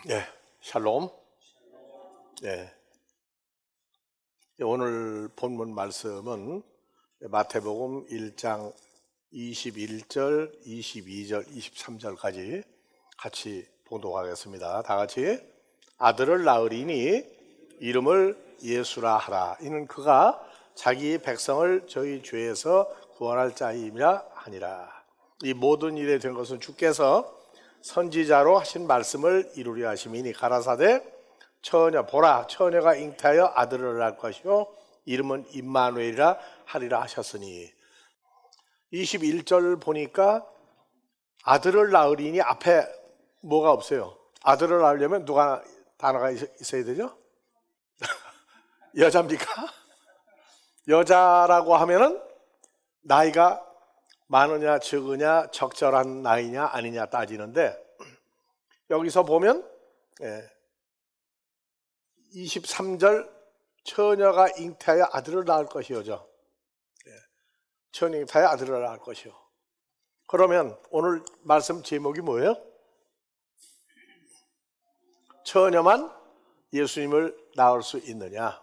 예, 샬롬. 예, 오늘 본문 말씀은 마태복음 1장 21절, 22절, 23절까지 같이 봉독하겠습니다. 다 같이. 아들을 낳으리니 이름을 예수라 하라. 이는 그가 자기 백성을 저희 죄에서 구원할 자임이라 하니라. 이 모든 일에 된 것은 주께서 선지자로 하신 말씀을 이루려 하심이니 가라사대 처녀 보라 처녀가 잉태하여 아들을 낳을 것이요 이름은 임마누엘이라 하리라 하셨으니, 21절 보니까 아들을 낳으리니 앞에 뭐가 없어요. 아들을 낳으려면 누가 단어가 있어야 되죠? 여자입니까? 여자라고 하면은 나이가 많으냐 적으냐 적절한 나이냐 아니냐 따지는데, 여기서 보면 23절 처녀가 잉태하여 아들을 낳을 것이요죠. 처녀 잉태하여 아들을 낳을 것이요. 그러면 오늘 말씀 제목이 뭐예요? 처녀만 예수님을 낳을 수 있느냐,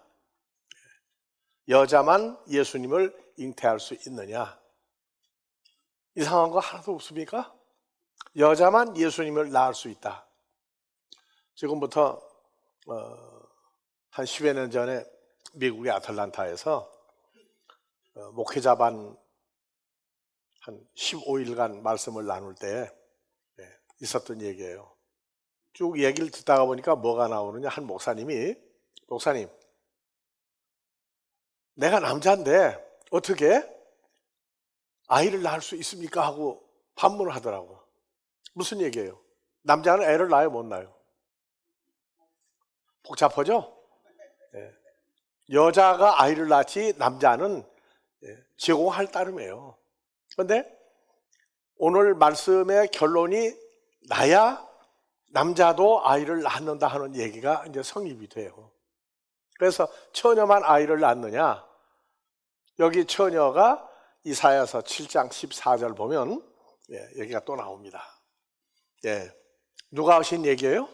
여자만 예수님을 잉태할 수 있느냐. 이상한 거 하나도 없습니까? 여자만 예수님을 낳을 수 있다. 지금부터 한 10여 년 전에 미국의 아틀란타에서 목회자반 한 15일간 말씀을 나눌 때 있었던 얘기예요. 쭉 얘기를 듣다가 보니까 뭐가 나오느냐, 한 목사님 내가 남자인데 어떻게 아이를 낳을 수 있습니까? 하고 반문을 하더라고. 무슨 얘기예요? 남자는 애를 낳아요, 못 낳아요? 복잡하죠? 여자가 아이를 낳지 남자는 제공할 따름이에요. 그런데 오늘 말씀의 결론이 나야 남자도 아이를 낳는다 하는 얘기가 이제 성립이 돼요. 그래서 처녀만 아이를 낳느냐, 여기 처녀가 이사야서 7장 14절 보면 얘기가 또 나옵니다. 누가 하신 얘기예요?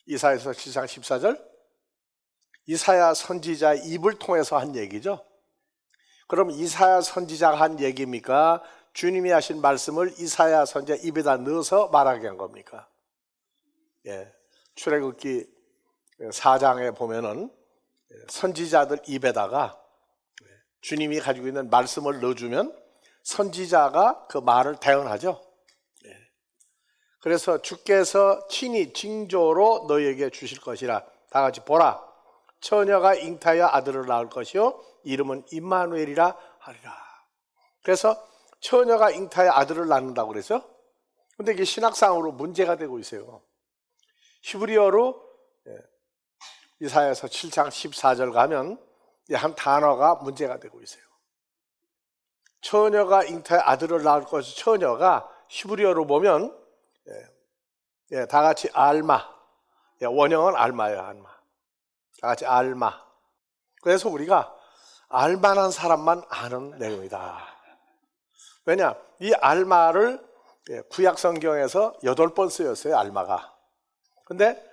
이사야서 7장 14절? 이사야 선지자 입을 통해서 한 얘기죠. 그럼 이사야 선지자가 한 얘기입니까? 주님이 하신 말씀을 이사야 선지자 입에다 넣어서 말하게 한 겁니까? 출애굽기 4장에 보면은 선지자들 입에다가 주님이 가지고 있는 말씀을 넣어주면 선지자가 그 말을 대언하죠. 그래서 주께서 친히 징조로 너희에게 주실 것이라. 다 같이 보라 처녀가 잉태하여 아들을 낳을 것이요 이름은 임마누엘이라 하리라. 그래서 처녀가 잉태하여 아들을 낳는다고 그랬죠. 근데 이게 신학상으로 문제가 되고 있어요. 히브리어로 이사야서 7장 14절 가면 한 단어가 문제가 되고 있어요. 처녀가 잉태하여 아들을 낳을 것이, 처녀가 히브리어로 보면 다 같이 알마, 원형은 알마예요. 알마. 다 같이 알마. 그래서 우리가 알만한 사람만 아는 내용이다. 왜냐, 이 알마를 구약 성경에서 8번 쓰였어요. 알마가. 근데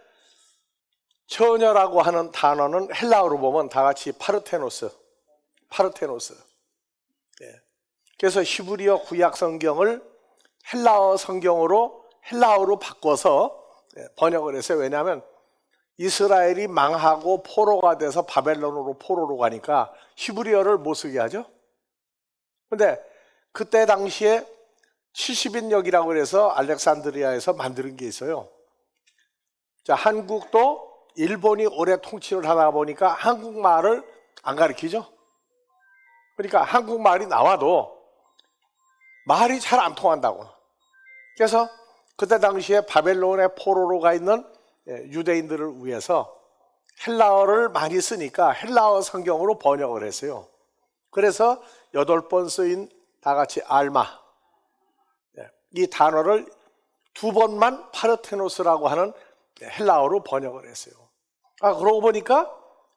처녀라고 하는 단어는 헬라어로 보면 다 같이 파르테노스. 그래서 히브리어 구약 성경을 헬라어로 바꿔서 번역을 했어요. 왜냐하면 이스라엘이 망하고 포로가 돼서 바벨론으로 포로로 가니까 히브리어를 못 쓰게 하죠. 근데 그때 당시에 70인역이라고 해서 알렉산드리아에서 만드는 게 있어요. 자, 한국도 일본이 오래 통치를 하다 보니까 한국말을 안 가르치죠. 그러니까 한국말이 나와도 말이 잘 안 통한다고. 그래서 그때 당시에 바벨론의 포로로 가 있는 유대인들을 위해서 헬라어를 많이 쓰니까 헬라어 성경으로 번역을 했어요. 그래서 8번 쓰인 다 같이 알마, 이 단어를 2번만 파르테노스라고 하는 헬라어로 번역을 했어요. 그러고 보니까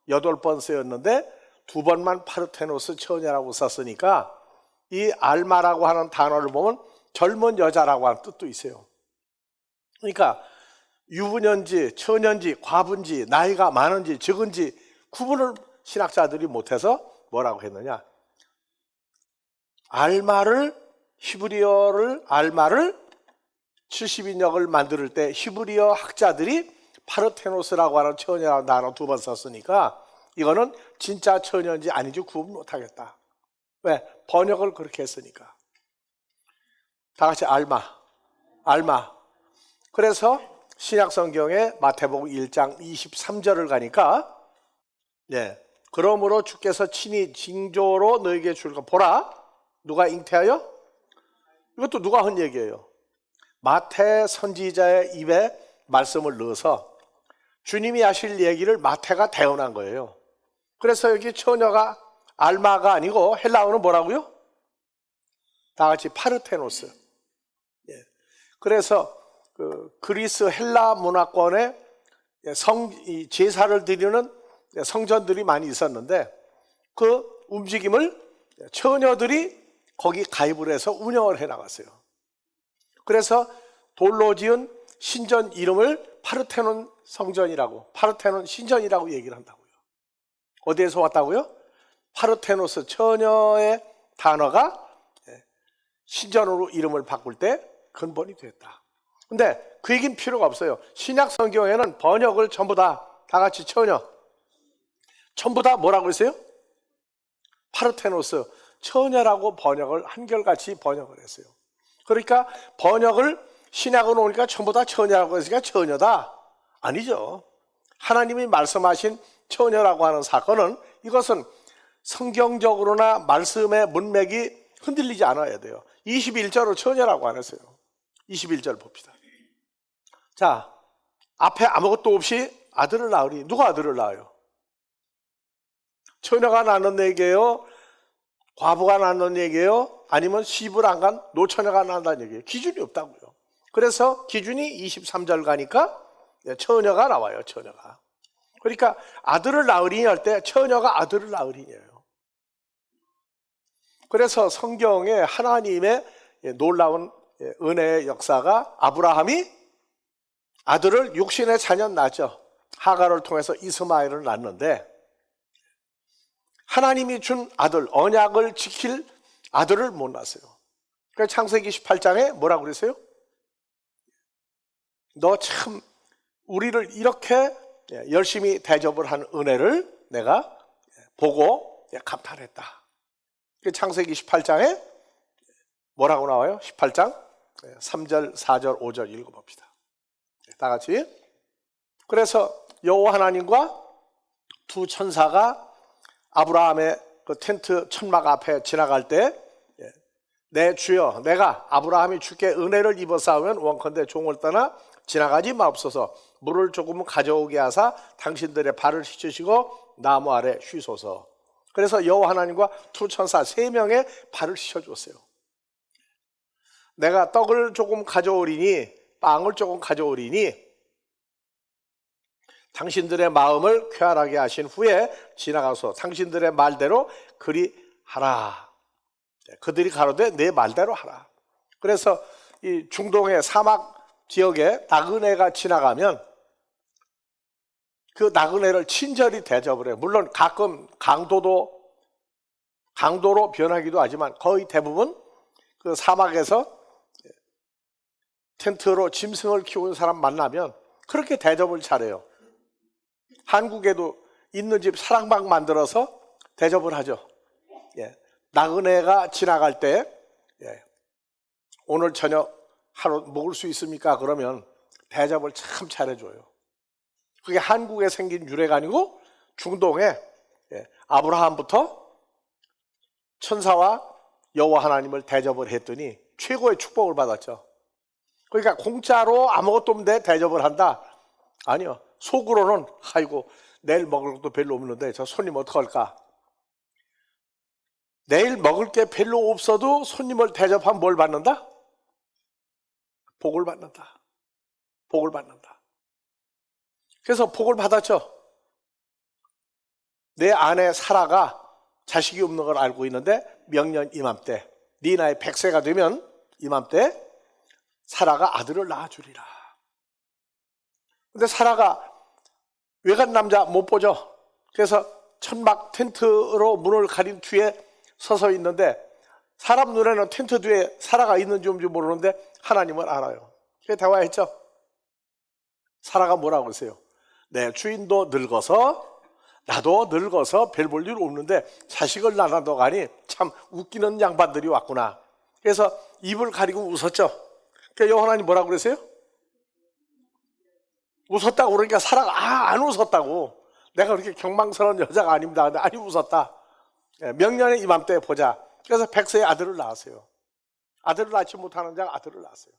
8번 쓰였는데 2번만 파르테노스 처녀라고 썼으니까 이 알마라고 하는 단어를 보면 젊은 여자라고 하는 뜻도 있어요. 그러니까 유부녀인지 처녀인지 과부인지 나이가 많은지 적은지 구분을 신학자들이 못해서 뭐라고 했느냐, 히브리어를 알마를 70인역을 만들 때 히브리어 학자들이 파르테노스라고 하는 처녀라는 단어 2번 썼으니까 이거는 진짜 처녀인지 아닌지 구분 못하겠다. 왜? 번역을 그렇게 했으니까. 다 같이 알마. 그래서 신약성경에 마태복음 1장 23절을 가니까, 그러므로 주께서 친히 징조로 너에게 줄 것 보라. 누가 잉태하여? 이것도 누가 한 얘기예요? 마태 선지자의 입에 말씀을 넣어서 주님이 하실 얘기를 마태가 대언한 거예요. 그래서 여기 처녀가 알마가 아니고 헬라어는 뭐라고요? 다 같이 파르테노스. 그래서 그리스 헬라 문화권에 제사를 드리는 성전들이 많이 있었는데 그 움직임을 처녀들이 거기 가입을 해서 운영을 해 나갔어요. 그래서 돌로 지은 신전 이름을 파르테논 성전이라고, 파르테논 신전이라고 얘기를 한다고요. 어디에서 왔다고요? 파르테노스, 처녀의 단어가 신전으로 이름을 바꿀 때 근본이 됐다. 근데 그 얘기는 필요가 없어요. 신약 성경에는 번역을 전부 다 같이 처녀, 전부 다 뭐라고 했어요? 파르테노스, 처녀라고 번역을 한결같이 번역을 했어요. 그러니까 번역을 신약으로 오니까 전부 다 처녀라고 했으니까 처녀다? 아니죠. 하나님이 말씀하신 처녀라고 하는 사건은 이것은 성경적으로나 말씀의 문맥이 흔들리지 않아야 돼요. 21절로 처녀라고 안 했어요. 21절 봅시다. 자, 앞에 아무것도 없이 아들을 낳으리. 누가 아들을 낳아요? 처녀가 낳는 얘기예요? 과부가 낳는 얘기예요? 아니면 시집을 안 간 노처녀가 낳는다는 얘기예요? 기준이 없다고요. 그래서 기준이 23절 가니까 처녀가 나와요. 처녀가. 그러니까 아들을 낳으리니 할 때 처녀가 아들을 낳으리니예요. 그래서 성경에 하나님의 놀라운 은혜의 역사가, 아브라함이 아들을 육신의 자녀 낳죠. 하갈을 통해서 이스마엘을 낳는데 하나님이 준 아들, 언약을 지킬 아들을 못 낳았어요. 그래서 창세기 18장에 뭐라고 그랬어요? 너 참 우리를 이렇게 열심히 대접을 한 은혜를 내가 보고 감탄했다. 창세기 18장에 뭐라고 나와요? 18장 3절, 4절, 5절 읽어봅시다. 다 같이. 그래서 여호와 하나님과 두 천사가 아브라함의 그 텐트 천막 앞에 지나갈 때, 내 주여, 내가 아브라함이 주께 은혜를 입어 싸우면 원컨대 종을 떠나 지나가지 마옵소서. 물을 조금 가져오게 하사 당신들의 발을 씻으시고 나무 아래 쉬소서. 그래서 여호와 하나님과 두 천사 3명의 발을 씻어줬어요. 내가 떡을 조금 가져오리니, 빵을 조금 가져오리니 당신들의 마음을 쾌활하게 하신 후에 지나가서 당신들의 말대로 그리 하라. 그들이 가로되 내 말대로 하라. 그래서 이 중동의 사막 지역에 나그네가 지나가면 그 나그네를 친절히 대접을 해요. 물론 가끔 강도로 변하기도 하지만 거의 대부분 그 사막에서 텐트로 짐승을 키우는 사람 만나면 그렇게 대접을 잘해요. 한국에도 있는 집 사랑방 만들어서 대접을 하죠. 나그네가 지나갈 때 오늘 저녁 하루 먹을 수 있습니까? 그러면 대접을 참 잘해줘요. 그게 한국에 생긴 유래가 아니고 중동에 아브라함부터 천사와 여호와 하나님을 대접을 했더니 최고의 축복을 받았죠. 그러니까 공짜로 아무것도 없는데 대접을 한다? 아니요. 속으로는 아이고 내일 먹을 것도 별로 없는데 저 손님 어떡할까? 내일 먹을 게 별로 없어도 손님을 대접하면 뭘 받는다? 복을 받는다. 복을 받는다. 그래서 복을 받았죠. 내 아내 사라가 자식이 없는 걸 알고 있는데 명년 이맘때 네 나이 100세가 되면 이맘때 사라가 아들을 낳아주리라. 근데 사라가 외간 남자 못 보죠. 그래서 천막 텐트로 문을 가린 뒤에 서서 있는데 사람 눈에는 텐트 뒤에 사라가 있는지 없는지 모르는데 하나님은 알아요. 그래서 대화했죠. 사라가 뭐라고 했어요? 내 주인도 늙어서 나도 늙어서 별 볼 일 없는데 자식을 낳아도 가니 참 웃기는 양반들이 왔구나. 그래서 입을 가리고 웃었죠. 그러니까 하나님 뭐라고 그랬어요? 웃었다고 그러니까 사라가 안 웃었다고. 내가 그렇게 경망스러운 여자가 아닙니다. 근데 아니 웃었다. 명년의 이맘때 보자. 그래서 백세의 아들을 낳았어요. 아들을 낳지 못하는 자가 아들을 낳았어요.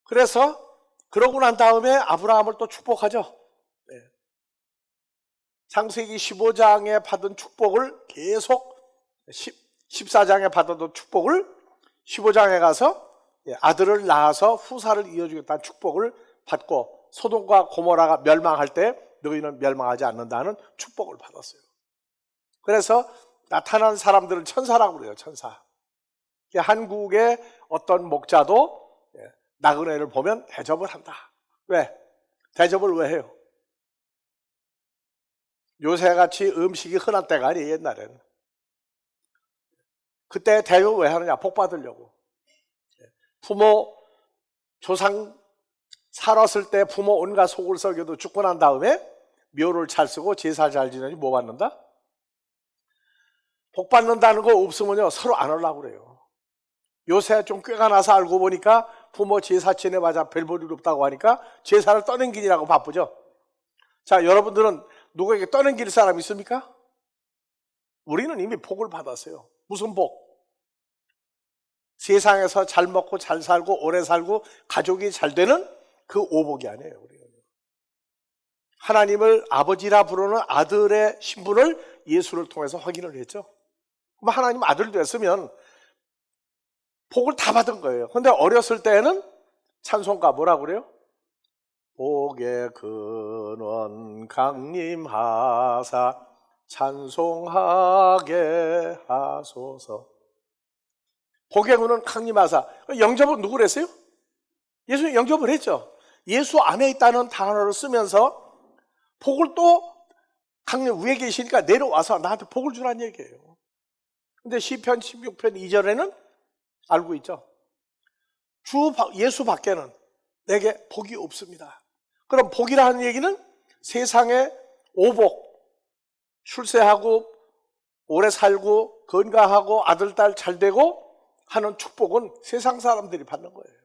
그래서 그러고 난 다음에 아브라함을 또 축복하죠. 창세기 15장에 받은 축복을 계속 14장에 받은 축복을 15장에 가서 아들을 낳아서 후사를 이어주겠다는 축복을 받고 소돔과 고모라가 멸망할 때 너희는 멸망하지 않는다는 축복을 받았어요. 그래서 나타난 사람들은 천사라고 그래요. 천사. 한국의 어떤 목자도 나그네를 보면 대접을 한다. 왜? 대접을 왜 해요? 요새같이 음식이 흔한 때가 아니에요. 옛날에는. 그때 대접 왜 하느냐? 복 받으려고. 부모 조상 살았을 때 부모 온갖 속을 썩여도 죽고 난 다음에 묘를 잘 쓰고 제사 잘 지내니 뭐 받는다? 복 받는다는 거 없으면요 서로 안 하려고 그래요. 요새 좀 꾀가 나서 알고 보니까 부모 제사 지내봐자 별 볼 일 없다고 하니까 제사를 떠넘기느라고 바쁘죠. 자, 여러분들은 누구에게 떠넘길 사람 있습니까? 우리는 이미 복을 받았어요. 무슨 복? 세상에서 잘 먹고 잘 살고 오래 살고 가족이 잘 되는 그 오복이 아니에요. 우리는. 하나님을 아버지라 부르는 아들의 신분을 예수를 통해서 확인을 했죠. 그럼 하나님 아들 됐으면 복을 다 받은 거예요. 근데 어렸을 때는 찬송가 뭐라고 그래요? 복의 근원 강림하사 찬송하게 하소서. 복의 근원 강림하사. 영접은 누구를 했어요? 예수님 영접을 했죠. 예수 안에 있다는 단어를 쓰면서 복을 또 강림 위에 계시니까 내려와서 나한테 복을 주라는 얘기예요. 근데 시편 16편 2절에는 알고 있죠. 예수 밖에는 내게 복이 없습니다. 그럼 복이라는 얘기는 세상에 오복, 출세하고 오래 살고 건강하고 아들, 딸 잘 되고 하는 축복은 세상 사람들이 받는 거예요.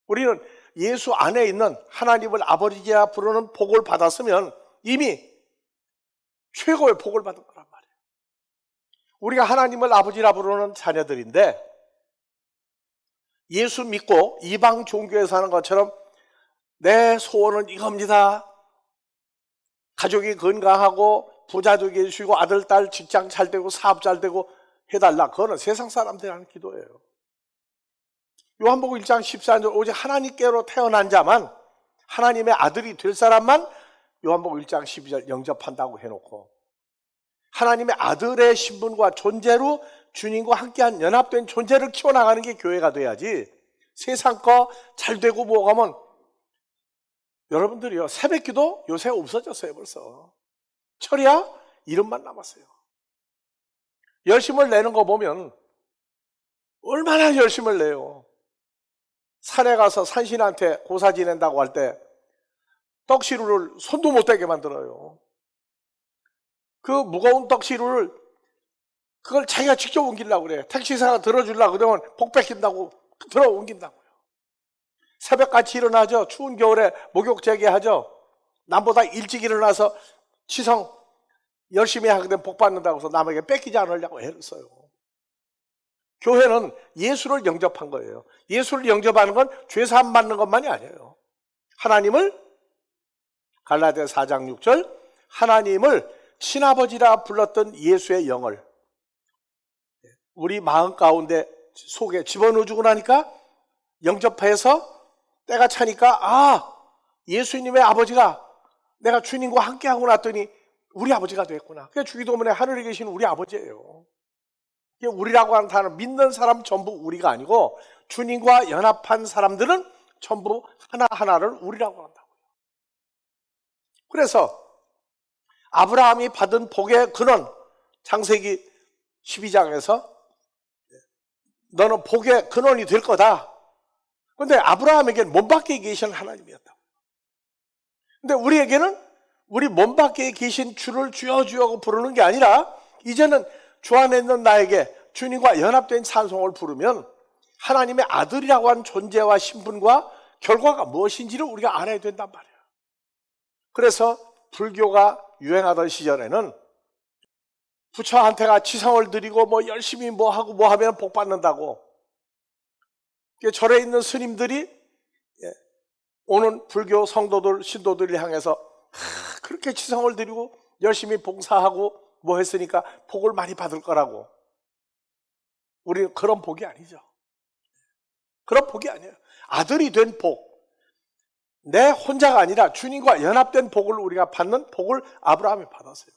우리는 예수 안에 있는 하나님을 아버지라 부르는 복을 받았으면 이미 최고의 복을 받은 거란 말이에요. 우리가 하나님을 아버지라 부르는 자녀들인데 예수 믿고 이방 종교에 사는 것처럼 내 소원은 이겁니다. 가족이 건강하고 부자 되게 해주시고 아들, 딸 직장 잘 되고 사업 잘 되고 해달라. 그거는 세상 사람들이 하는 기도예요. 요한복음 1장 14절 오직 하나님께로 태어난 자만 하나님의 아들이 될 사람만 요한복음 1장 12절 영접한다고 해놓고 하나님의 아들의 신분과 존재로 주님과 함께한 연합된 존재를 키워나가는 게 교회가 돼야지 세상 거 잘 되고 뭐 가면 여러분들이요 새벽기도 요새 없어졌어요. 벌써 철이야 이름만 남았어요. 열심을 내는 거 보면 얼마나 열심을 내요. 산에 가서 산신한테 고사 지낸다고 할 때 떡시루를 손도 못 대게 만들어요. 그 무거운 떡시루를 그걸 자기가 직접 옮기려고 그래. 택시사가 들어주려고 그러면 복 뺏긴다고 들어 옮긴다고요. 새벽같이 일어나죠. 추운 겨울에 목욕 재개하죠. 남보다 일찍 일어나서 치성 열심히 하게 되면 복 받는다고 해서 남에게 뺏기지 않으려고 애를 써요. 교회는 예수를 영접한 거예요. 예수를 영접하는 건 죄사함 받는 것만이 아니에요. 하나님을 갈라디아 4장 6절 하나님을 친아버지라 불렀던 예수의 영을 우리 마음 가운데 속에 집어넣어주고 나니까 영접해서 때가 차니까 예수님의 아버지가 내가 주님과 함께하고 났더니 우리 아버지가 됐구나. 그게 주기도문에 하늘에 계신 우리 아버지예요. 우리라고 하는 단어 믿는 사람 전부 우리가 아니고 주님과 연합한 사람들은 전부 하나하나를 우리라고 한다고요. 그래서 아브라함이 받은 복의 근원, 창세기 12장에서 너는 복의 근원이 될 거다. 그런데 아브라함에게는 몸 밖에 계신 하나님이었다. 근데 우리에게는 우리 몸 밖에 계신 주를 주여 주여고 부르는 게 아니라 이제는 주 안에 있는 나에게 주님과 연합된 찬송을 부르면 하나님의 아들이라고 하는 존재와 신분과 결과가 무엇인지를 우리가 알아야 된단 말이에요. 그래서 불교가 유행하던 시절에는 부처한테가 지성을 드리고 뭐 열심히 뭐 하고 뭐 하면 복 받는다고 절에 있는 스님들이 오는 불교 성도들, 신도들을 향해서 그렇게 지성을 드리고 열심히 봉사하고 뭐 했으니까 복을 많이 받을 거라고. 우리는 그런 복이 아니죠. 그런 복이 아니에요. 아들이 된 복, 내 혼자가 아니라 주님과 연합된 복을 우리가 받는 복을 아브라함이 받았어요.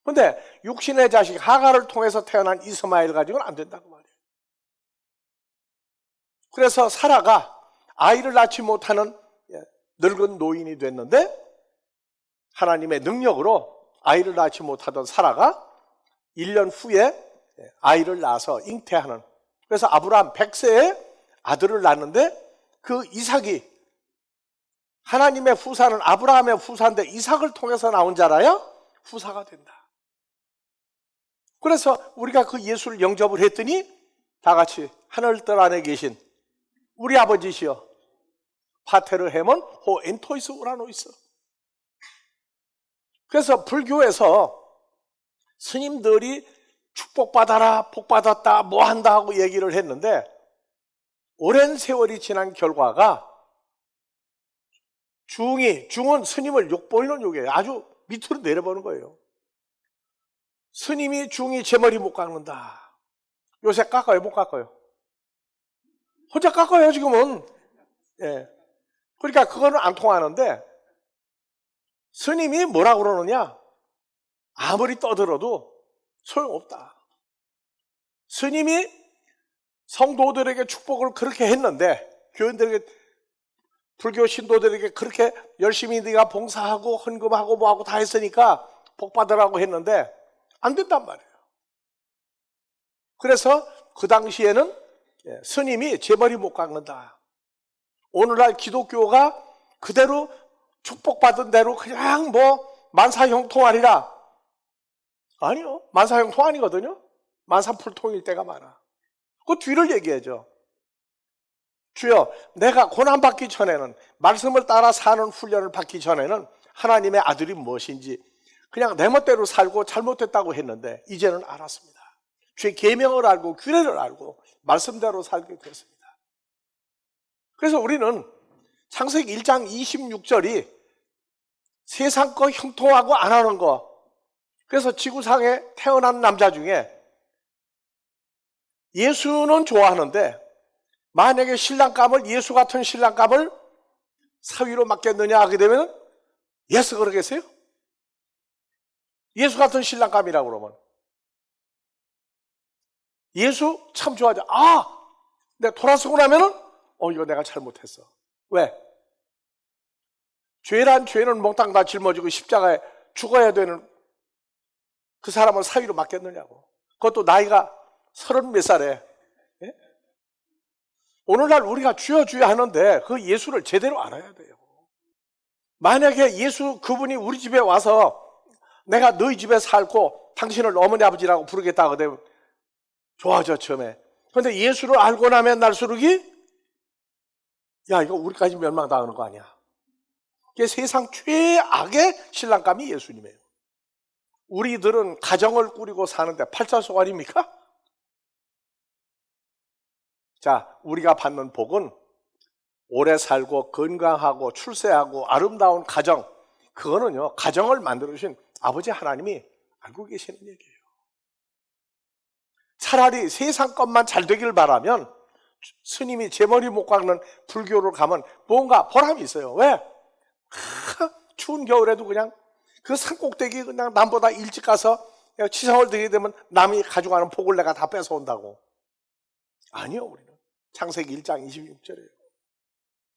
그런데 육신의 자식 하가를 통해서 태어난 이스마엘 가지고는 안 된다고 말이에요. 그래서 사라가 아이를 낳지 못하는 늙은 노인이 됐는데 하나님의 능력으로 아이를 낳지 못하던 사라가 1년 후에 아이를 낳아서 잉태하는, 그래서 아브라함 100세에 아들을 낳는데 그 이삭이 하나님의 후사는 아브라함의 후사인데 이삭을 통해서 나온 자라야 후사가 된다. 그래서 우리가 그 예수를 영접을 했더니 다 같이 하늘뜰 안에 계신 우리 아버지시여 파테르 헤몬 호 엔토이스 우라노이스. 그래서 불교에서 스님들이 축복받아라, 복받았다, 뭐 한다 하고 얘기를 했는데 오랜 세월이 지난 결과가 중은 스님을 욕보이는 욕이에요. 아주 밑으로 내려보는 거예요. 스님이 중이 제 머리 못 깎는다. 요새 깎아요, 못 깎아요? 혼자 깎아요, 지금은. 예. 그러니까 그거는 안 통하는데 스님이 뭐라 그러느냐? 아무리 떠들어도 소용없다. 스님이 성도들에게 축복을 그렇게 했는데, 교인들에게, 불교 신도들에게 그렇게 열심히 네가 봉사하고 헌금하고 뭐하고 다 했으니까 복 받으라고 했는데 안 된단 말이에요. 그래서 그 당시에는 스님이 제 머리 못 깎는다. 오늘날 기독교가 그대로 축복받은 대로 그냥 뭐 만사형통하리라. 아니요, 만사형통 아니거든요. 만사풀통일 때가 많아. 그 뒤를 얘기해줘. 주여, 내가 고난받기 전에는, 말씀을 따라 사는 훈련을 받기 전에는 하나님의 아들이 무엇인지 그냥 내 멋대로 살고 잘못됐다고 했는데 이제는 알았습니다. 주의 계명을 알고 규례를 알고 말씀대로 살게 됐습니다. 그래서 우리는 창세기 1장 26절이 세상 거 형통하고 안 하는 거, 그래서 지구상에 태어난 남자 중에 예수는 좋아하는데 만약에 신랑감을, 예수 같은 신랑감을 사위로 맡겠느냐 하게 되면 예스 그러겠어요? 예수 같은 신랑감이라고 그러면 예수 참 좋아하죠. 내가 돌아서고 나면은 이거 내가 잘못했어. 왜? 죄란 죄는 몽땅 다 짊어지고 십자가에 죽어야 되는 그 사람을 사위로 맡겠느냐고. 그것도 나이가 30몇 살에. 예? 오늘날 우리가 주여 주여 하는데 그 예수를 제대로 알아야 돼요. 만약에 예수 그분이 우리 집에 와서 내가 너희 집에 살고 당신을 어머니 아버지라고 부르겠다고 되면 좋아져 처음에. 그런데 예수를 알고 나면 날수록이 야, 이거 우리까지 멸망당하는 거 아니야. 이게 세상 최악의 신랑감이 예수님이에요. 우리들은 가정을 꾸리고 사는데 팔자속 아닙니까? 자, 우리가 받는 복은 오래 살고 건강하고 출세하고 아름다운 가정, 그거는요, 가정을 만들어주신 아버지 하나님이 알고 계시는 얘기예요. 차라리 세상 것만 잘 되길 바라면 스님이 제 머리 못 깎는 불교를 가면 뭔가 보람이 있어요. 왜? 추운 겨울에도 그냥 그 산꼭대기 그냥 남보다 일찍 가서 치성을 드리게 되면 남이 가져가는 복을 내가 다 뺏어온다고. 아니요, 우리는 창세기 1장 26절이에요.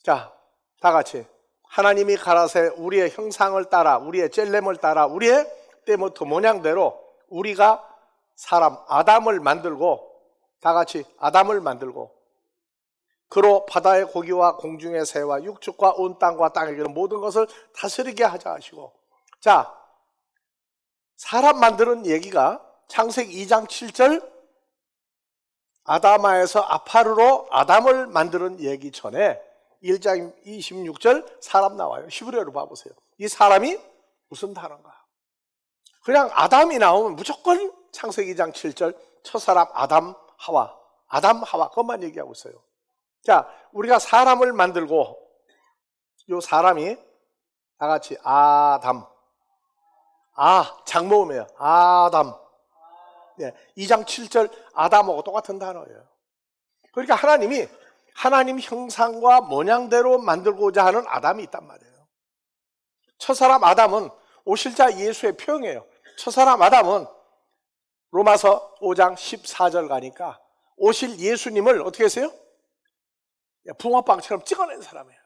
자, 다 같이 하나님이 가라사대 우리의 형상을 따라, 우리의 젤렘을 따라, 우리의 때부터 모양대로 우리가 사람 아담을 만들고, 다 같이 아담을 만들고, 그로 바다의 고기와 공중의 새와 육축과 온 땅과 땅에 있는 모든 것을 다스리게 하자 하시고. 자, 사람 만드는 얘기가 창세기 2장 7절 아다마에서 아파르로 아담을 만드는 얘기 전에 1장 26절 사람 나와요. 히브리어로 봐보세요. 이 사람이 무슨 단어인가? 그냥 아담이 나오면 무조건 창세기 2장 7절 첫사람 아담 하와 그것만 얘기하고 있어요. 자, 우리가 사람을 만들고, 요 사람이 다 같이 아담, 장모음이에요. 아담. 네, 2장 7절 아담하고 똑같은 단어예요. 그러니까 하나님이 하나님 형상과 모양대로 만들고자 하는 아담이 있단 말이에요. 첫사람 아담은 오실 자 예수의 표형이에요. 첫사람 아담은 로마서 5장 14절 가니까 오실 예수님을 어떻게 했어요? 붕어빵처럼 찍어낸 사람이에요.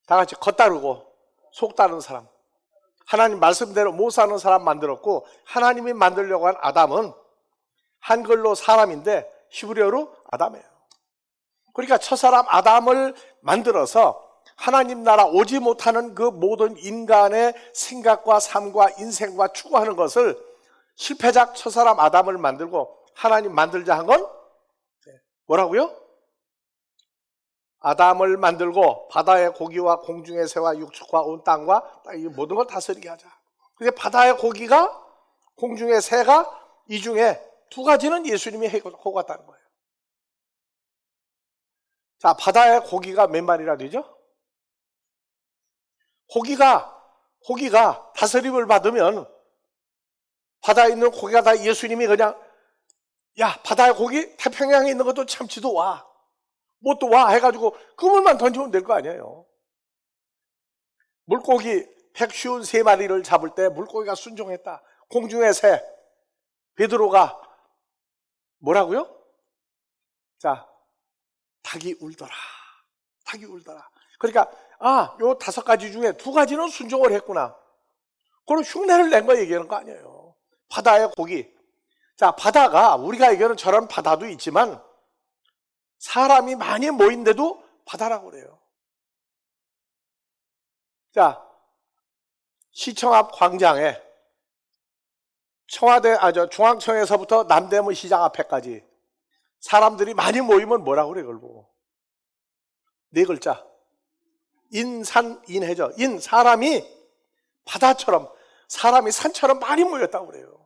다 같이 겉다르고 속 다른 사람. 하나님 말씀대로 못 사는 사람 만들었고, 하나님이 만들려고 한 아담은 한글로 사람인데 히브리어로 아담이에요. 그러니까 첫사람 아담을 만들어서 하나님 나라 오지 못하는 그 모든 인간의 생각과 삶과 인생과 추구하는 것을 실패작 첫사람 아담을 만들고 하나님 만들자 한 건 뭐라고요? 아담을 만들고 바다의 고기와 공중의 새와 육축과 온 땅과 이 모든 걸 다스리게 하자. 근데 바다의 고기가 공중의 새가 이 중에 두 가지는 예수님이 하고 갔다는 거예요. 자, 바다의 고기가 몇 마리나 되죠? 고기가 다스림을 받으면 바다에 있는 고기가 다 예수님이 그냥 야, 바다의 고기 태평양에 있는 것도 참치도 와. 뭣도 와 해가지고 그물만 던지면 될 거 아니에요. 물고기 153마리를 잡을 때 물고기가 순종했다. 공중의 새 베드로가 뭐라고요? 자, 닭이 울더라. 그러니까 요 5가지 중에 2가지는 순종을 했구나. 그럼 흉내를 낸 거 얘기하는 거 아니에요. 바다의 고기. 자, 바다가 우리가 얘기하는 저런 바다도 있지만 사람이 많이 모인데도 바다라고 그래요. 자, 시청 앞 광장에 중앙청에서부터 남대문 시장 앞에까지 사람들이 많이 모이면 뭐라고 그래, 그걸 보고. 4글자. 인산인해죠. 사람이 바다처럼, 사람이 산처럼 많이 모였다고 그래요.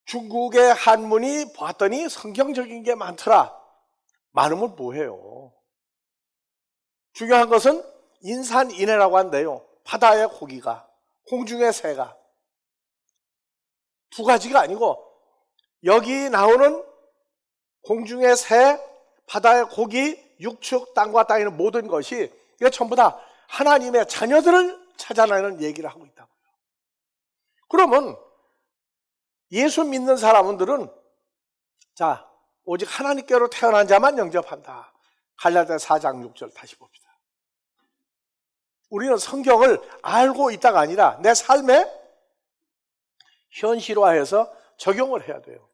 중국의 한문이 봤더니 성경적인 게 많더라. 많으면 뭐해요? 중요한 것은 인산인해라고 한대요. 바다의 고기가, 공중의 새가. 2가지가 아니고 여기 나오는 공중의 새, 바다의 고기, 육축, 땅과 땅에 있는 모든 것이 이게 전부 다 하나님의 자녀들을 찾아내는 얘기를 하고 있다고요. 그러면 예수 믿는 사람들은 자, 오직 하나님께로 태어난 자만 영접한다. 갈라디아 4장 6절 다시 봅시다. 우리는 성경을 알고 있다가 아니라 내 삶에 현실화해서 적용을 해야 돼요.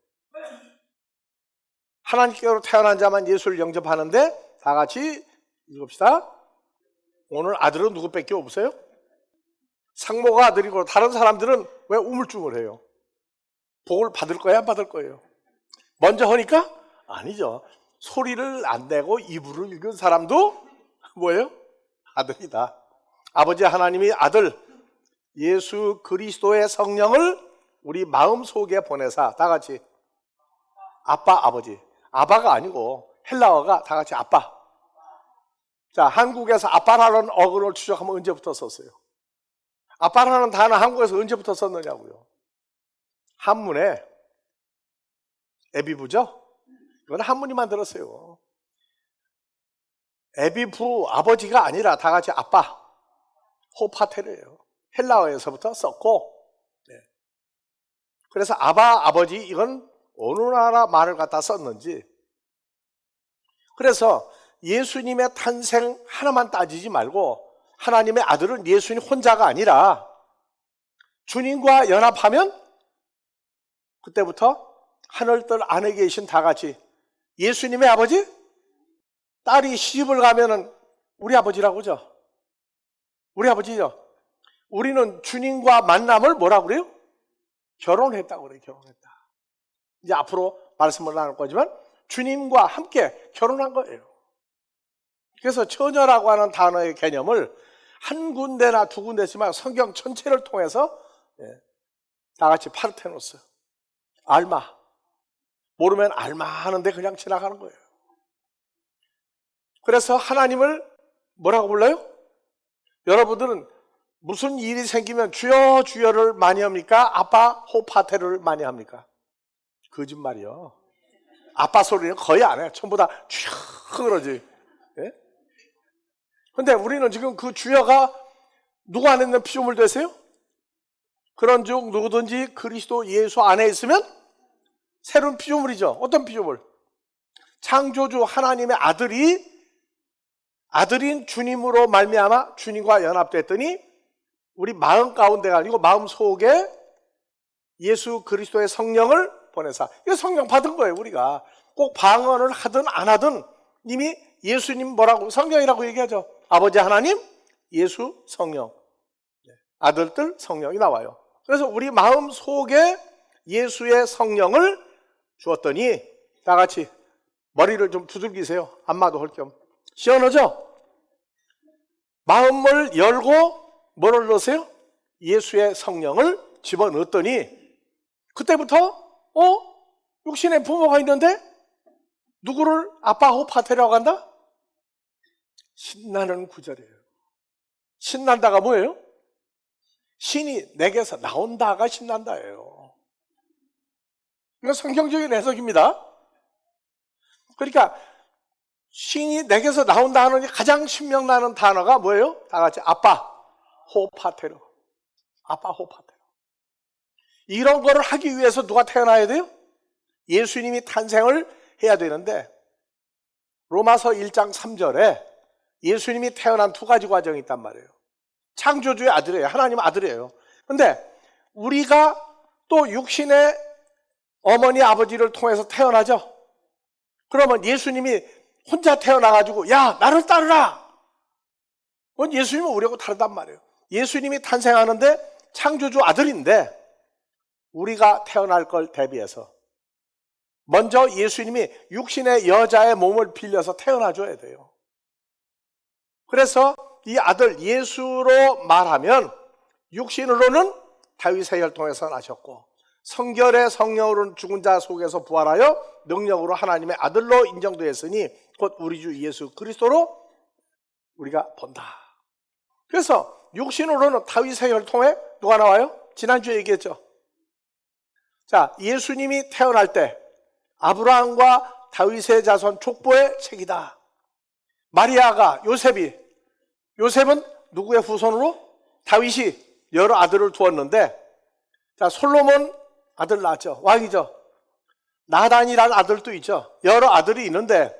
하나님께로 태어난 자만 예수를 영접하는데 다 같이 읽읍시다. 오늘 아들은 누구밖에 없어요? 상모가 아들이고 다른 사람들은 왜 우물쭈물해요? 복을 받을 거야, 안 받을 거예요? 먼저 하니까? 아니죠. 소리를 안 내고 이불을 읽은 사람도 뭐예요? 아들이다. 아버지 하나님이 아들 예수 그리스도의 성령을 우리 마음속에 보내사 다 같이 아빠, 아버지. 아바가 아니고 헬라어가 다 같이 아빠. 자, 한국에서 아빠라는 어근을 추적하면 언제부터 썼어요? 아빠라는 단어 한국에서 언제부터 썼느냐고요? 한문에 에비부죠? 이건 한문이 만들었어요. 에비부 아버지가 아니라 다 같이 아빠. 호파테르예요. 헬라어에서부터 썼고, 네. 그래서 아바, 아버지 이건 어느 나라 말을 갖다 썼는지. 그래서 예수님의 탄생 하나만 따지지 말고 하나님의 아들은 예수님 혼자가 아니라 주님과 연합하면 그때부터 하늘뜰 안에 계신 다 같이 예수님의 아버지, 딸이 시집을 가면은 우리 아버지라고 그러죠. 우리 아버지죠. 우리는 주님과 만남을 뭐라고 그래요? 결혼했다고 그래요. 결혼했다. 이제 앞으로 말씀을 나눌 거지만 주님과 함께 결혼한 거예요. 그래서 처녀라고 하는 단어의 개념을 한 군데나 두 군데지만 성경 전체를 통해서 다 같이 파르테노스, 알마, 모르면 알마 하는데 그냥 지나가는 거예요. 그래서 하나님을 뭐라고 불러요? 여러분들은 무슨 일이 생기면 주여 주여를 많이 합니까? 아빠 호파테를 많이 합니까? 거짓말이요. 아빠 소리는 거의 안 해요. 전부 다 주여 그러지. 예? 근데 우리는 지금 그 주여가 누구 안에 있는 피조물 되세요? 그런즉 누구든지 그리스도 예수 안에 있으면 새로운 피조물이죠. 어떤 피조물? 창조주 하나님의 아들인 주님으로 말미암아 주님과 연합됐더니 우리 마음 가운데가 아니고 마음 속에 예수 그리스도의 성령을 보내사. 이거 성령 받은 거예요. 우리가 꼭 방언을 하든 안 하든 이미 예수님 뭐라고 성령이라고 얘기하죠. 아버지 하나님, 예수, 성령, 아들들 성령이 나와요. 그래서 우리 마음 속에 예수의 성령을 주었더니 다 같이 머리를 좀 두들기세요. 안마도 할 겸. 시원하죠? 마음을 열고 뭐를 넣으세요? 예수의 성령을 집어넣었더니 그때부터 육신의 부모가 있는데 누구를 아빠 호파테라고 한다? 신나는 구절이에요. 신난다가 뭐예요? 신이 내게서 나온다가 신난다예요. 이건 성경적인 해석입니다. 그러니까 신이 내게서 나온다 하는 가장 신명나는 단어가 뭐예요? 다 같이 아빠 호파테로. 아빠 호파테로. 이런 거를 하기 위해서 누가 태어나야 돼요? 예수님이 탄생을 해야 되는데 로마서 1장 3절에 예수님이 태어난 두 가지 과정이 있단 말이에요. 창조주의 아들이에요. 하나님 아들이에요. 근데 우리가 또 육신의 어머니 아버지를 통해서 태어나죠. 그러면 예수님이 혼자 태어나가지고 야 나를 따르라. 그건 예수님은 우리하고 다르단 말이에요. 예수님이 탄생하는데 창조주 아들인데 우리가 태어날 걸 대비해서 먼저 예수님이 육신의 여자의 몸을 빌려서 태어나줘야 돼요. 그래서 이 아들 예수로 말하면 육신으로는 다윗의 혈통에서 나셨고 성결의 성령으로는 죽은 자 속에서 부활하여 능력으로 하나님의 아들로 인정되었으니 곧 우리 주 예수 그리스도로 우리가 본다. 그래서 육신으로는 다윗의 혈통에 누가 나와요? 지난주에 얘기했죠. 자, 예수님이 태어날 때 아브라함과 다윗의 자손 족보의 책이다. 마리아가 요셉은 누구의 후손으로? 다윗이 여러 아들을 두었는데 자, 솔로몬 아들 낳았죠. 왕이죠. 나단이라는 아들도 있죠. 여러 아들이 있는데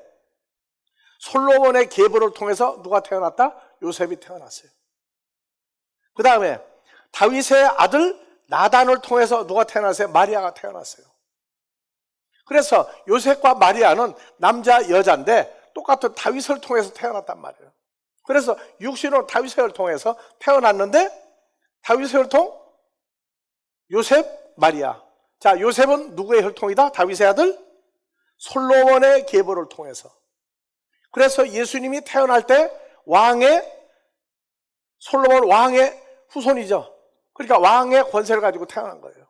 솔로몬의 계보를 통해서 누가 태어났다? 요셉이 태어났어요. 그 다음에 다윗의 아들 나단을 통해서 누가 태어났어요? 마리아가 태어났어요. 그래서 요셉과 마리아는 남자 여자인데 똑같은 다윗을 통해서 태어났단 말이에요. 그래서 육신으로 다윗의 혈통을 통해서 태어났는데 다윗의 혈통? 요셉, 마리아. 자, 요셉은 누구의 혈통이다? 다윗의 아들? 솔로몬의 계보를 통해서. 그래서 예수님이 태어날 때 솔로몬 왕의 후손이죠. 그러니까 왕의 권세를 가지고 태어난 거예요.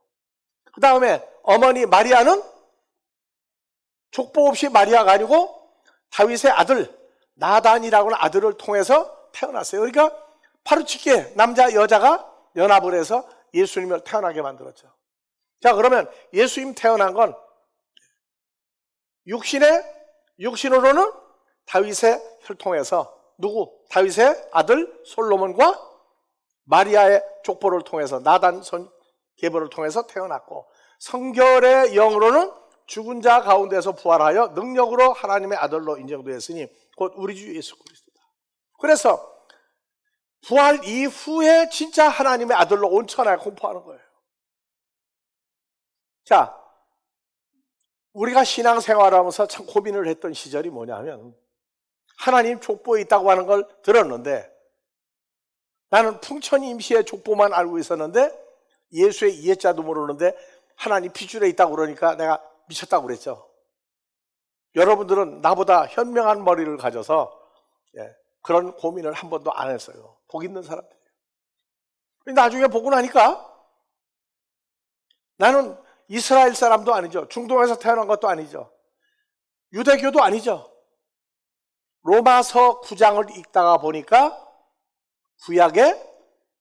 그 다음에 어머니 마리아는 족보 없이 마리아가 아니고 다윗의 아들 나단이라고 하는 아들을 통해서 태어났어요. 그러니까 파르치게 남자 여자가 연합을 해서 예수님을 태어나게 만들었죠. 자, 그러면 예수님 태어난 건 육신으로는 다윗의 혈통에서 누구? 다윗의 아들 솔로몬과 마리아의 족보를 통해서 나단 계보를 통해서 태어났고 성결의 영으로는 죽은 자 가운데서 부활하여 능력으로 하나님의 아들로 인정되었으니 곧 우리 주 예수 그리스도다. 그래서 부활 이후에 진짜 하나님의 아들로 온 천하에 공포하는 거예요. 자, 우리가 신앙생활하면서 참 고민을 했던 시절이 뭐냐면 하나님 족보에 있다고 하는 걸 들었는데 나는 풍천이 임시의 족보만 알고 있었는데 예수의 이해자도 모르는데 하나님 핏줄에 있다고 그러니까 내가 미쳤다고 그랬죠. 여러분들은 나보다 현명한 머리를 가져서 그런 고민을 한 번도 안 했어요. 복 있는 사람들이에요. 나중에 보고 나니까 나는 이스라엘 사람도 아니죠. 중동에서 태어난 것도 아니죠. 유대교도 아니죠. 로마서 9장을 읽다가 보니까 구약의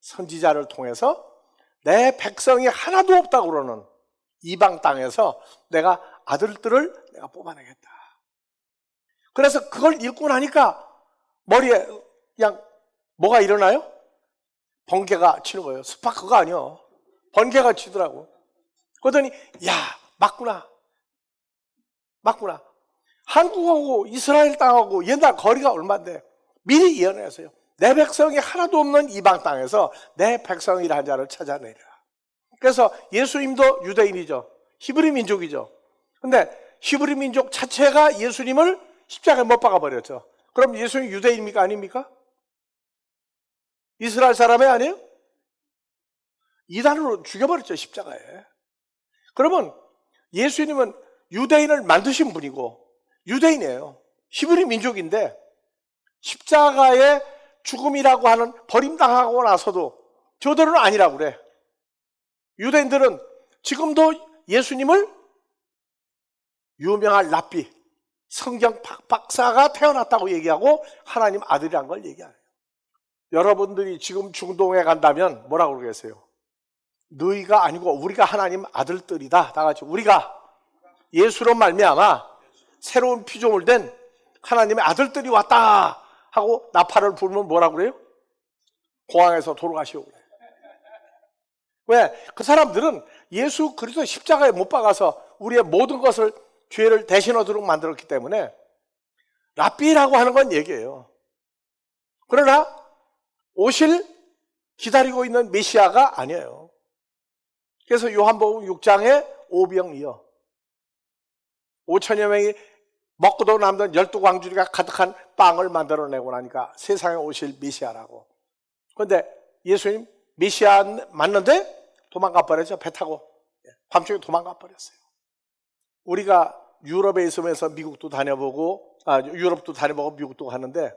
선지자를 통해서 내 백성이 하나도 없다고 그러는 이방 땅에서 내가 아들들을 내가 뽑아내겠다. 그래서 그걸 읽고 나니까 머리에 그냥 뭐가 일어나요? 번개가 치는 거예요. 스파크가 아니요. 번개가 치더라고. 그러더니 야, 맞구나. 한국하고 이스라엘 땅하고 옛날 거리가 얼마인데 미리 예언했어요. 내 백성이 하나도 없는 이방 땅에서 내 백성이라는 자를 찾아내리라. 그래서 예수님도 유대인이죠. 히브리 민족이죠. 근데 히브리 민족 자체가 예수님을 십자가에 못 박아버렸죠. 그럼 예수님 유대인입니까? 아닙니까? 이스라엘 사람이 아니에요? 이단으로 죽여버렸죠, 십자가에. 그러면 예수님은 유대인을 만드신 분이고 유대인이에요. 히브리 민족인데 십자가의 죽음이라고 하는 버림당하고 나서도 저들은 아니라고 그래. 유대인들은 지금도 예수님을 유명한 랍비, 성경 박사가 태어났다고 얘기하고 하나님 아들이란 걸 얘기해요. 여러분들이 지금 중동에 간다면 뭐라고 그러겠어요? 너희가 아니고 우리가 하나님 아들들이다. 다 같이 우리가 예수로 말미암아 새로운 피조물 된 하나님의 아들들이 왔다 하고 나팔을 불면 뭐라고 그래요? 공항에서 돌아가시오 그래요. 왜? 그 사람들은 예수 그리스도 십자가에 못 박아서 우리의 모든 것을 죄를 대신하도록 만들었기 때문에 랍비라고 하는 건 얘기예요. 그러나 오실 기다리고 있는 메시아가 아니에요. 그래서 요한복음 6장에 오병이어 5천여 명이 먹고도 남던 12광주리가 가득한 빵을 만들어내고 나니까 세상에 오실 메시아라고. 그런데 예수님 메시아 맞는데 도망가 버렸죠. 배 타고 밤중에 도망가 버렸어요. 우리가 유럽에 있으면서 미국도 다녀보고 유럽도 다녀보고 미국도 가는데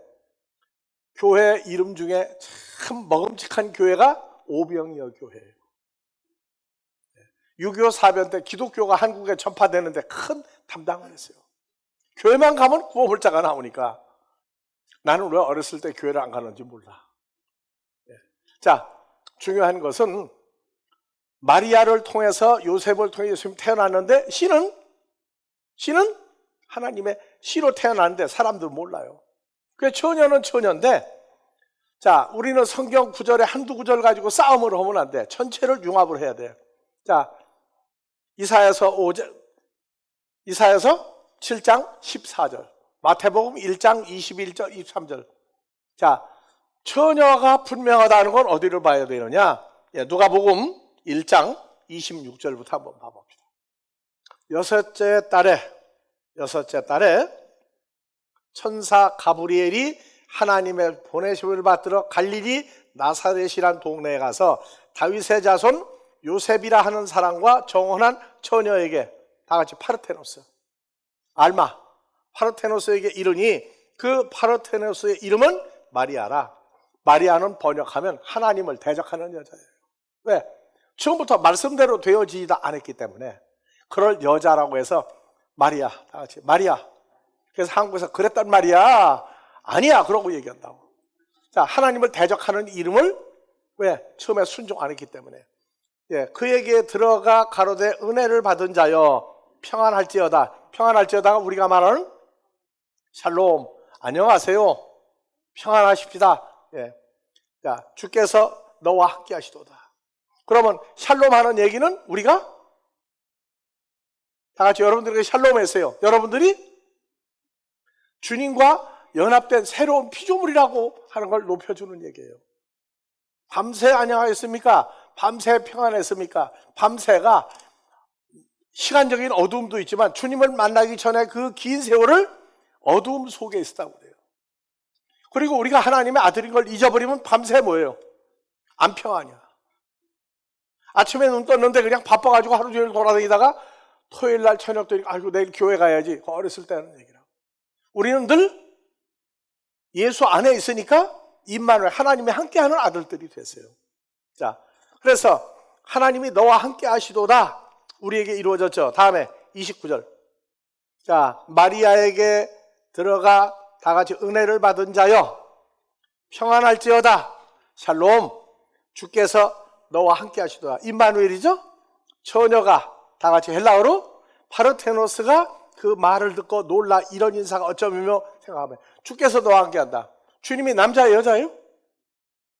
교회 이름 중에 참 먹음직한 교회가 오병이어 교회예요. 6.25 사변 때 기독교가 한국에 전파되는데 큰 담당을 했어요. 교회만 가면 구원물자가 나오니까 나는 왜 어렸을 때 교회를 안 가는지 몰라. 자, 중요한 것은 마리아를 통해서 요셉을 통해 예수님이 태어났는데 씨는 하나님의 씨로 태어났는데 사람들 몰라요. 그 처녀는 처녀인데 자, 우리는 성경 구절에 한두 구절 가지고 싸움을 하면 안 돼. 전체를 융합을 해야 돼. 자, 이사야서 7장 14절, 마태복음 1장 21절, 23절. 자, 처녀가 분명하다는 건 어디를 봐야 되느냐? 누가복음 1장 26절부터 한번 봐봅시다. 여섯째 달에 천사 가브리엘이 하나님의 보내심을 받들어 갈릴리 나사렛이란 동네에 가서 다윗의 자손 요셉이라 하는 사람과 정혼한 처녀에게 다 같이 파르테노스, 알마, 파르테노스에게 이르니 그 파르테노스의 이름은 마리아라. 마리아는 번역하면 하나님을 대적하는 여자예요. 왜? 처음부터 말씀대로 되어지지도 않았기 때문에 그럴 여자라고 해서 마리아, 다 같이 마리아. 그래서 한국에서 그랬단 말이야. 아니야. 그러고 얘기한다고. 자, 하나님을 대적하는 이름을 왜? 처음에 순종 안 했기 때문에. 그에게 들어가 가로되 은혜를 받은 자여 평안할지어다. 평안할지어다가 우리가 말하는 샬롬. 안녕하세요. 평안하십시다. 자, 주께서 너와 함께 하시도다. 그러면 샬롬 하는 얘기는 우리가 다 같이 여러분들에게 샬롬 했어요. 여러분들이 주님과 연합된 새로운 피조물이라고 하는 걸 높여주는 얘기예요. 밤새 안녕하였습니까? 밤새 평안했습니까? 밤새가 시간적인 어두움도 있지만 주님을 만나기 전에 그 긴 세월을 어두움 속에 있었다고 그래요. 그리고 우리가 하나님의 아들인 걸 잊어버리면 밤새 뭐예요? 안 평안이야. 아침에 눈 떴는데 그냥 바빠가지고 하루 종일 돌아다니다가 토요일 날 저녁 되니까 아이고 내일 교회 가야지. 어렸을 때는 얘기라고. 우리는 늘 예수 안에 있으니까 임마누엘 하나님이 함께하는 아들들이 됐어요. 자, 그래서 하나님이 너와 함께 하시도다 우리에게 이루어졌죠. 다음에 29절. 자, 마리아에게 들어가 다 같이 은혜를 받은 자여 평안할지어다. 샬롬. 주께서 너와 함께 하시도다. 임마누엘이죠. 처녀가 다 같이 헬라어로 파르테노스가 그 말을 듣고 놀라 이런 인사가 어쩌며 생각하면 주께서 너와 함께 한다. 주님이 남자예요, 여자예요?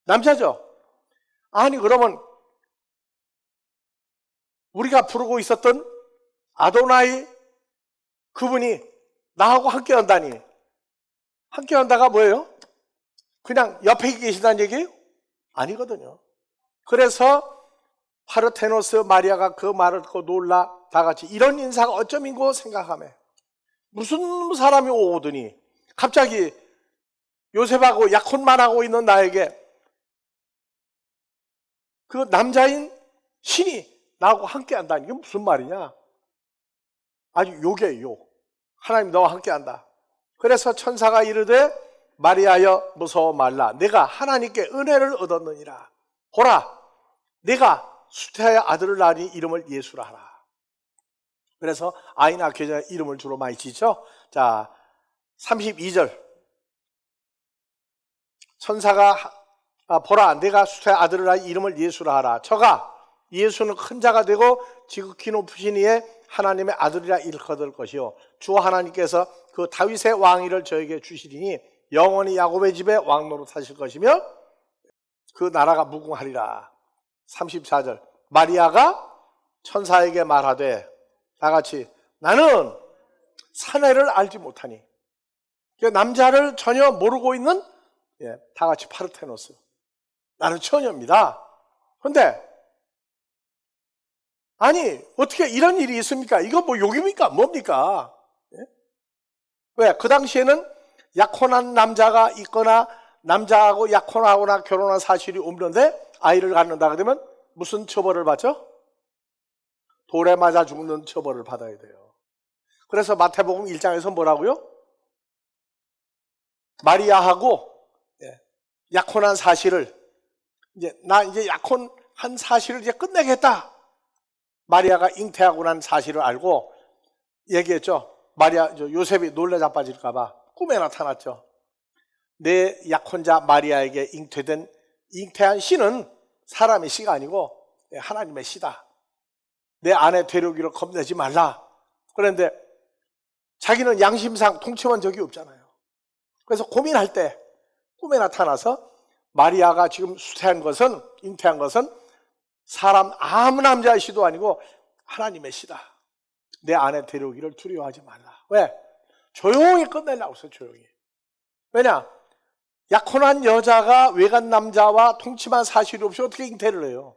남자죠. 아니 그러면 우리가 부르고 있었던 아도나이 그분이 나하고 함께 한다니. 함께 한다가 뭐예요? 그냥 옆에 계시다는 얘기예요? 아니거든요. 그래서 파르테노스 마리아가 그 말을 듣고 놀라 다 같이 이런 인사가 어쩌민고 생각하며 무슨 사람이 오더니 갑자기 요셉하고 약혼만 하고 있는 나에게 그 남자인 신이 나하고 함께 한다니 이게 무슨 말이냐? 아주 욕이에요, 욕. 하나님 너와 함께 한다. 그래서 천사가 이르되 마리아여 무서워 말라. 내가 하나님께 은혜를 얻었느니라. 보라, 내가 수태의 아들을 낳으니 이름을 예수라 하라. 그래서 아이 낳기 전에 이름을 주로 많이 지죠. 자, 32절. 천사가 보라, 내가 수태의 아들을 낳으니 이름을 예수라 하라. 저가 예수는 큰 자가 되고 지극히 높으신 이에 하나님의 아들이라 일컫을 것이요 주 하나님께서 그 다윗의 왕위를 저에게 주시리니 영원히 야곱의 집에 왕노릇 하실 것이며 그 나라가 무궁하리라. 34절. 마리아가 천사에게 말하되 다 같이 나는 사내를 알지 못하니. 남자를 전혀 모르고 있는 다 같이 파르테노스. 나는 처녀입니다. 그런데 아니 어떻게 이런 일이 있습니까? 이거 뭐 욕입니까? 뭡니까? 왜? 그 당시에는 약혼한 남자가 있거나 남자하고 약혼하거나 결혼한 사실이 없는데 아이를 갖는다 그러면 무슨 처벌을 받죠? 돌에 맞아 죽는 처벌을 받아야 돼요. 그래서 마태복음 1장에서 뭐라고요? 마리아하고 약혼한 사실을 이제 약혼한 사실을 이제 끝내겠다. 마리아가 잉태하고 난 사실을 알고 얘기했죠. 요셉이 놀래 자빠질까봐 꿈에 나타났죠. 내 약혼자 마리아에게 잉태한 씨는 사람의 씨가 아니고 하나님의 씨다. 내 아내 데려오기를 겁내지 말라. 그런데 자기는 양심상 통치한 적이 없잖아요. 그래서 고민할 때 꿈에 나타나서 마리아가 지금 잉태한 것은 사람 아무 남자의 씨도 아니고 하나님의 씨다. 내 아내 데려오기를 두려워하지 말라. 왜? 조용히 끝내려고 했어요. 조용히. 왜냐? 약혼한 여자가 외간 남자와 통치만 사실이 없이 어떻게 잉태를 해요?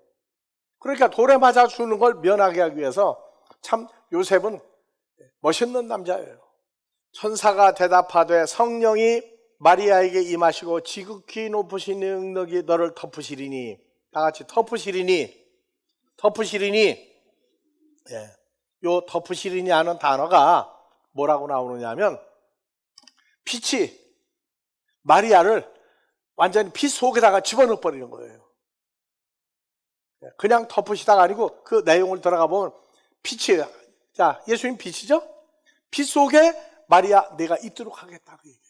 그러니까 돌에 맞아 주는 걸 면하게 하기 위해서 참 요셉은 멋있는 남자예요. 천사가 대답하되 성령이 마리아에게 임하시고 지극히 높으신 능력이 너를 덮으시리니. 다 같이 덮으시리니. 요 덮으시리니 하는 단어가 뭐라고 나오느냐 하면 빛이 마리아를 완전히 빛 속에다가 집어넣어 버리는 거예요. 그냥 덮으시다가 아니고 그 내용을 들어가 보면 빛이, 자, 예수님 빛이죠? 빛 속에 마리아 내가 있도록 하겠다. 그 얘기예요.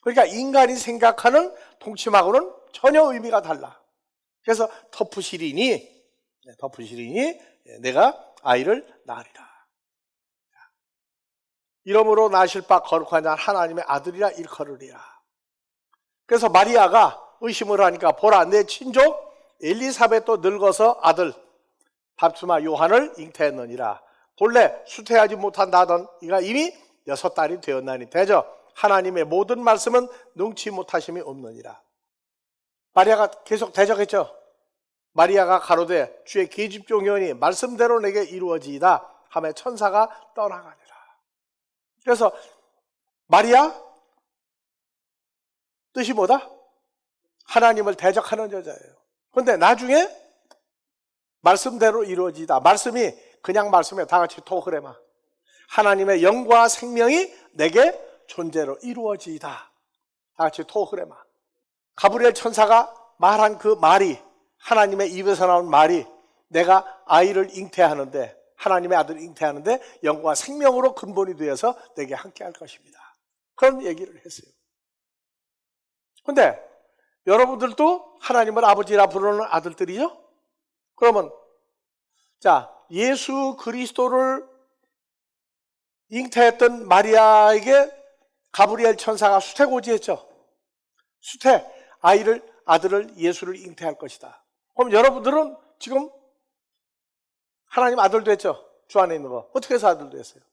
그러니까 인간이 생각하는 통치하고는 전혀 의미가 달라. 그래서 덮으시리니 내가 아이를 낳으리라. 이러므로 나실 바 거룩한 자 하나님의 아들이라 일컬으리라. 그래서 마리아가 의심을 하니까 보라 내 친족 엘리사벳도 늙어서 아들 밥수마 요한을 잉태했느니라. 본래 수태하지 못한 나던 이가 이미 6달이 되었나니 대저 하나님의 모든 말씀은 능치 못하심이 없느니라. 마리아가 계속 대적했죠. 마리아가 가로되 주의 계집종이오니 말씀대로 내게 이루어지이다 하며 천사가 떠나가니라. 그래서 마리아 뜻이 뭐다? 하나님을 대적하는 여자예요. 그런데 나중에 말씀대로 이루어지다. 말씀이 그냥 말씀에 다 같이 토흐레마. 하나님의 영과 생명이 내게 존재로 이루어지이다. 다 같이 토흐레마. 가브리엘 천사가 말한 그 말이, 하나님의 입에서 나온 말이, 내가 아이를 잉태하는데, 하나님의 아들을 잉태하는데 영과 생명으로 근본이 되어서 내게 함께 할 것입니다. 그런 얘기를 했어요. 그런데 여러분들도 하나님을 아버지라 부르는 아들들이죠? 그러면 자, 예수 그리스도를 잉태했던 마리아에게 가브리엘 천사가 수태고지했죠. 수태, 아들을 예수를 잉태할 것이다. 그럼 여러분들은 지금 하나님 아들도 했죠. 주 안에 있는 거. 어떻게 해서 아들도 했어요?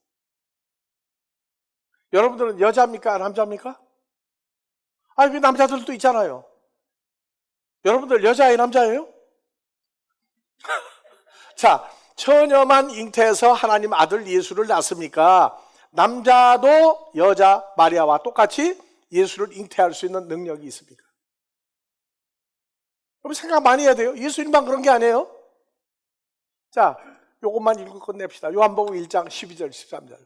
여러분들은 여자입니까? 남자입니까? 그 남자들도 있잖아요. 여러분들 여자예요? 남자예요? 자, 처녀만 잉태해서 하나님 아들 예수를 낳습니까? 남자도 여자 마리아와 똑같이 예수를 잉태할 수 있는 능력이 있습니까? 여러분 생각 많이 해야 돼요. 예수님만 그런 게 아니에요. 자, 요것만 읽고 끝냅시다. 요한복음 1장 12절 13절.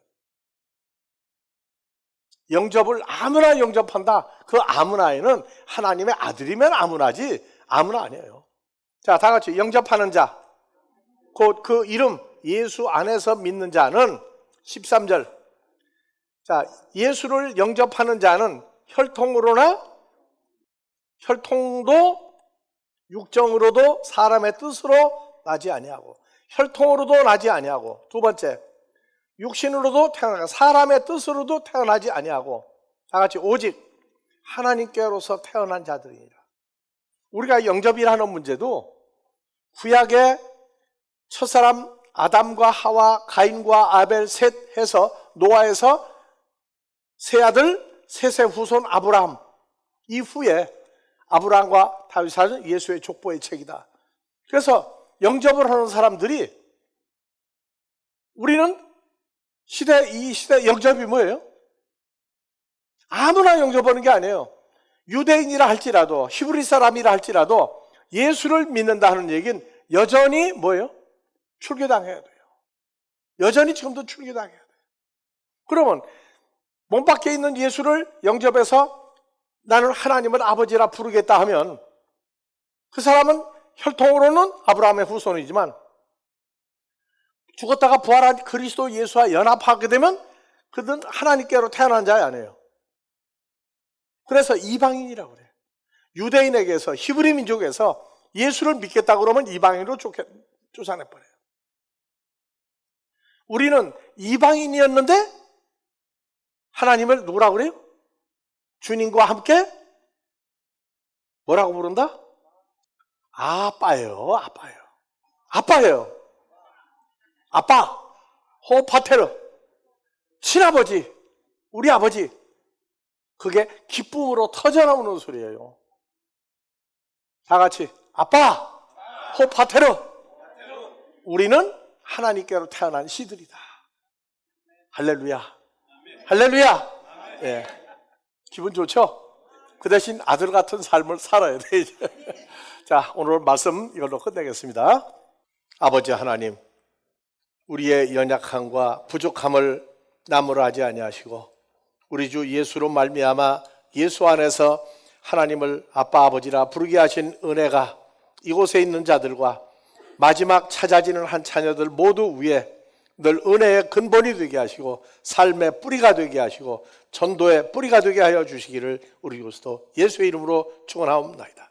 영접을 아무나 영접한다. 그 아무나에는 하나님의 아들이면 아무나지 아무나 아니에요. 자, 다 같이 영접하는 자, 곧 그 이름 예수 안에서 믿는 자는 13절. 자, 예수를 영접하는 자는 혈통도 육정으로도 사람의 뜻으로 나지 아니하고, 혈통으로도 나지 아니하고, 두 번째 육신으로도 태어나고 사람의 뜻으로도 태어나지 아니하고, 다 같이 오직 하나님께로서 태어난 자들이니라. 우리가 영접이라는 문제도 구약의 첫사람 아담과 하와, 가인과 아벨, 셋 해서 노아에서 세 아들, 셋의 후손 아브라함 이후에 아브라함과 다윗은 예수의 족보의 책이다. 그래서 영접을 하는 사람들이, 우리는 이 시대 영접이 뭐예요? 아무나 영접하는 게 아니에요. 유대인이라 할지라도, 히브리 사람이라 할지라도 예수를 믿는다 하는 얘기는 여전히 뭐예요? 출교당해야 돼요. 여전히 지금도 출교당해야 돼요. 그러면 몸 밖에 있는 예수를 영접해서 나는 하나님을 아버지라 부르겠다 하면 그 사람은 혈통으로는 아브라함의 후손이지만 죽었다가 부활한 그리스도 예수와 연합하게 되면 그들은 하나님께로 태어난 자가 아니에요. 그래서 이방인이라고 그래요. 유대인에게서, 히브리 민족에서 예수를 믿겠다 그러면 이방인으로 쫓아내버려요. 우리는 이방인이었는데 하나님을 누구라고 그래요? 주님과 함께 뭐라고 부른다? 아빠예요. 아빠, 호파테르, 친아버지, 우리 아버지. 그게 기쁨으로 터져나오는 소리예요. 다 같이 아빠, 호파테르. 우리는 하나님께로 태어난 씨들이다. 할렐루야. 할렐루야. 예. 기분 좋죠? 그 대신 아들 같은 삶을 살아야 돼, 이제. 자, 오늘 말씀 이걸로 끝내겠습니다. 아버지 하나님, 우리의 연약함과 부족함을 나무라 하지 아니하시고 우리 주 예수로 말미암아 예수 안에서 하나님을 아빠 아버지라 부르게 하신 은혜가 이곳에 있는 자들과 마지막 찾아지는 한 자녀들 모두 위에 늘 은혜의 근본이 되게 하시고 삶의 뿌리가 되게 하시고 전도의 뿌리가 되게 하여 주시기를 우리 그리스도 예수의 이름으로 축원하옵나이다.